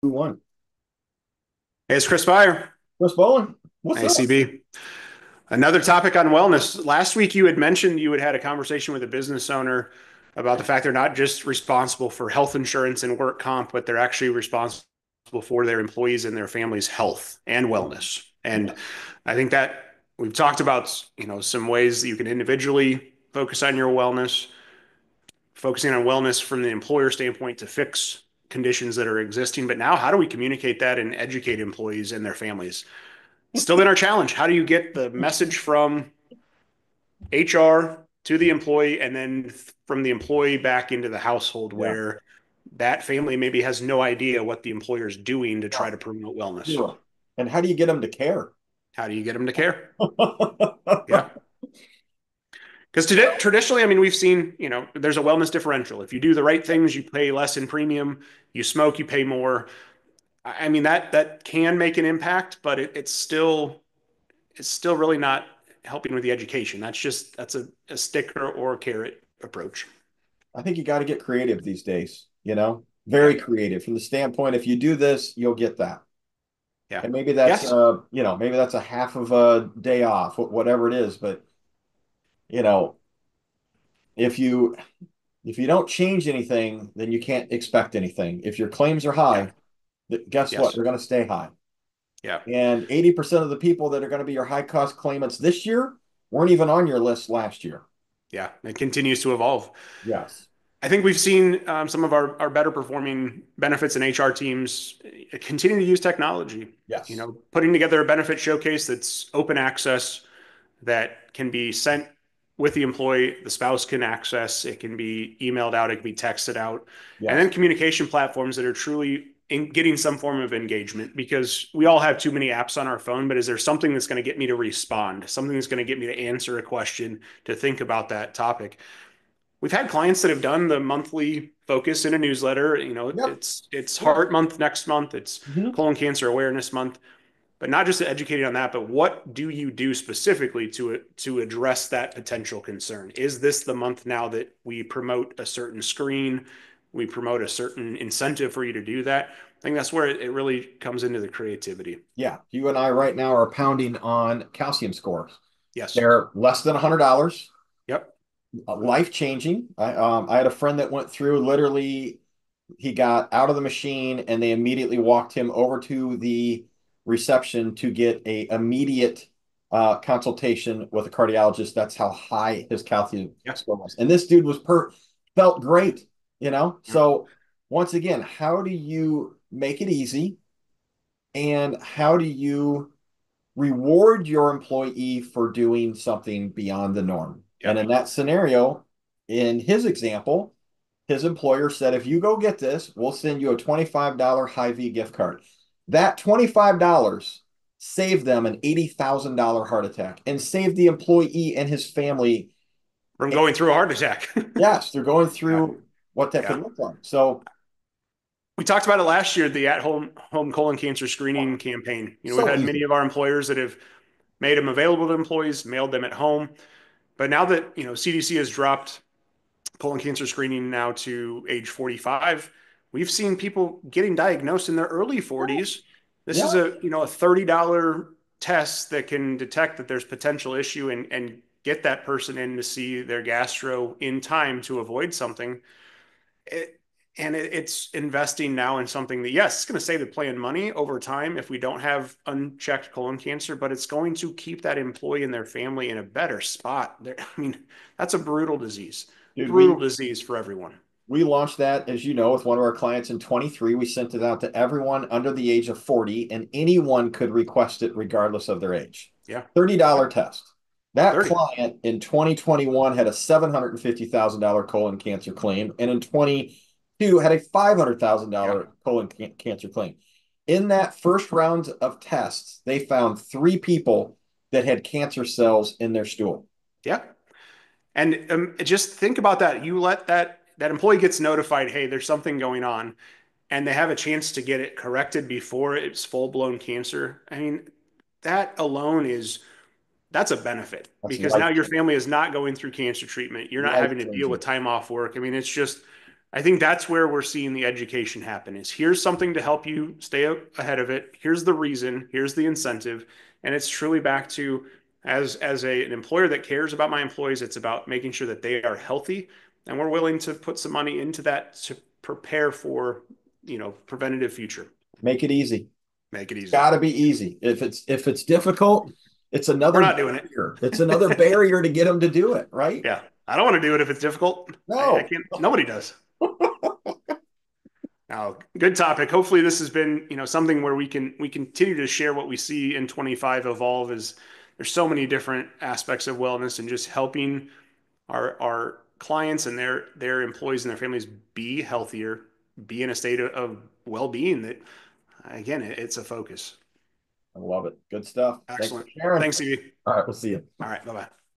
Who won? Hey, it's Chris Meyer. Chris Bowen. What's Hey, up? CB. Another topic on wellness. Last week, you had mentioned you had had a conversation with a business owner about the fact they're not just responsible for health insurance and work comp, but they're actually responsible for their employees and their families' health and wellness. And Yes. I think that we've talked about, some ways that you can individually focus on your wellness, focusing on wellness from the employer standpoint to fix conditions that are existing. But now, how do we communicate that and educate employees and their families? Still been our challenge. How do you get the message from HR to the employee and then from the employee back into the household Yeah. where that family maybe has no idea what the employer is doing to try No, to promote wellness? zero. And how do you get them to care? How do you get them to care? Yeah. Because traditionally, I mean, we've seen, there's a wellness differential. If you do the right things, you pay less in premium. You smoke, you pay more. I mean, that can make an impact, but it's still really not helping with the education. That's a sticker or a carrot approach. I think you got to get creative these days, Yeah. very creative from the standpoint if you do this, you'll get that. Yeah. And maybe that's Yes. maybe that's a half of a day off, whatever it is, but you know, if you if you don't change anything, then you can't expect anything. If your claims are Yeah. high, guess what? Yes. They're going to stay high. Yeah. And 80% of the people that are going to be your high cost claimants this year weren't even on your list last year. Yeah. It continues to evolve. Yes. I think we've seen some of our better performing benefits and HR teams continue to use technology. Yes. Putting together a benefit showcase that's open access that can be sent with the employee. The spouse can access. It can be emailed out. It can be texted out, and then Yes. communication platforms that are truly getting some form of engagement because we all have too many apps on our phone. But is there something that's going to get me to respond? Something that's going to get me to answer a question, to think about that topic? We've had clients that have done the monthly focus in a newsletter. Yep. It's Yep. heart month next month. It's Mhm. colon cancer awareness month, but not just educating on that, but what do you do specifically to address that potential concern? Is this the month now that we promote a certain screen, we promote a certain incentive for you to do that? I think that's where it really comes into the creativity. Yeah. You and I right now are pounding on calcium scores. Yes. They're less than $100, Yep. life changing. I had a friend that went through literally, he got out of the machine and they immediately walked him over to the reception to get a immediate consultation with a cardiologist. That's how high his calcium Yeah. score was. And this dude was felt great, you know? Yeah. So once again, how do you make it easy and how do you reward your employee for doing something beyond the norm? And Yep. in that scenario, in his example, his employer said, if you go get this, we'll send you a $25 Hy-Vee gift card. That $25 saved them an $80,000 heart attack and saved the employee and his family. From going through a heart attack. Yes, they're going Yeah. through what that could Yeah. look like. So, We talked about it last year, the at home colon cancer screening campaign. We've so had many easy. of our employers that have made them available to employees, mailed them at home. But now that, CDC has dropped colon cancer screening now to age 45, we've seen people getting diagnosed in their early 40s. This is Yeah. a $30 test that can detect that there's potential issue and get that person in to see their gastro in time to avoid something. It, and it's investing now in something that, yes, it's going to save the plan money over time if we don't have unchecked colon cancer, but it's going to keep that employee and their family in a better spot. I mean, that's a Dude, brutal disease for everyone. we launched that, as you know, with one of our clients in 23. We sent it out to everyone under the age of 40, and anyone could request it regardless of their age. Yeah. $30 Yep. test. That 30. client in 2021 had a $750,000 colon cancer claim, and in 22 had a Yeah. $500,000 colon cancer claim. In that first round of tests, they found three people that had cancer cells in their stool. Yeah. And just think about that. You let that employee gets notified, hey, there's something going on, and they have a chance to get it corrected before it's full blown cancer. I mean, that alone that's a benefit That's because now life your changing. family is not going through cancer treatment. You're not Life having to deal with changing. time off work. I mean, it's just I think that's where we're seeing the education happen is here's something to help you stay ahead of it. Here's the reason, here's the incentive. And it's truly back to an employer that cares about my employees, it's about making sure that they are healthy. And we're willing to put some money into that to prepare for, preventative future. Make it easy. Make it easy. Got to be easy. If it's difficult, it's We're another not doing it. barrier. It's another barrier to get them to do it, right? Yeah. I don't want to do it if it's difficult. I No. can't, nobody does. Now, good topic. Hopefully this has been, something where we continue to share what we see in 25 evolve is there's so many different aspects of wellness and just helping our clients and their employees and their families be healthier, be in a state of well-being that again, it's a focus. I love it. Good stuff. Thanks for Excellent. sharing. Thanks, Evie. All right, we'll see you. All right, bye-bye.